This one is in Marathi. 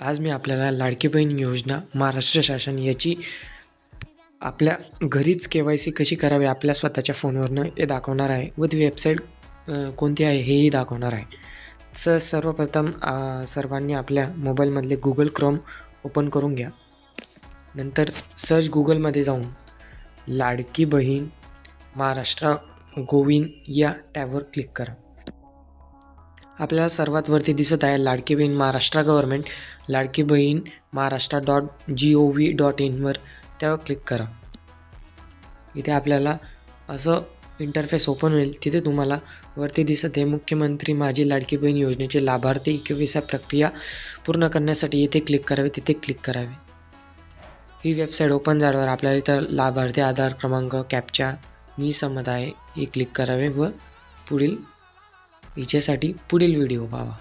आज मी आपल्याला लाडकी बहीण योजना महाराष्ट्र शासन याची आपल्या घरीच KYC कशी करावी आपल्या स्वतःच्या फोनवरनं हे दाखवणार आहे व ती वेबसाईट कोणती आहे हेही दाखवणार आहे. सर्वप्रथम सर्वांनी आपल्या मोबाईलमधले Google Chrome ओपन करून घ्या. नंतर सर्च Googleमध्ये जाऊन लाडकी बहीण महाराष्ट्र गोविन या टॅबवर क्लिक करा. आपल्याला सर्वात वरती दिसत आहे लाडकी बहीण महाराष्ट्र गव्हर्मेंट लाडकी बहीण महाराष्ट्र.gov.in वर त्यावर क्लिक करा. इथे आपल्याला असं इंटरफेस ओपन होईल. तिथे तुम्हाला वरती दिसत आहे मुख्यमंत्री माझी लाडकी बहीण योजनेचे लाभार्थी ई-के-वाय-सी प्रक्रिया पूर्ण करण्यासाठी इथे क्लिक करावे. तिथे क्लिक करावे. ही वेबसाईट ओपन झाल्यावर आपल्याला इथं लाभार्थी आधार क्रमांक कॅप्चा मी सहमत आहे हे क्लिक करावे व पुढील हिच्यासाठी पुढील व्हिडिओ पाहावा.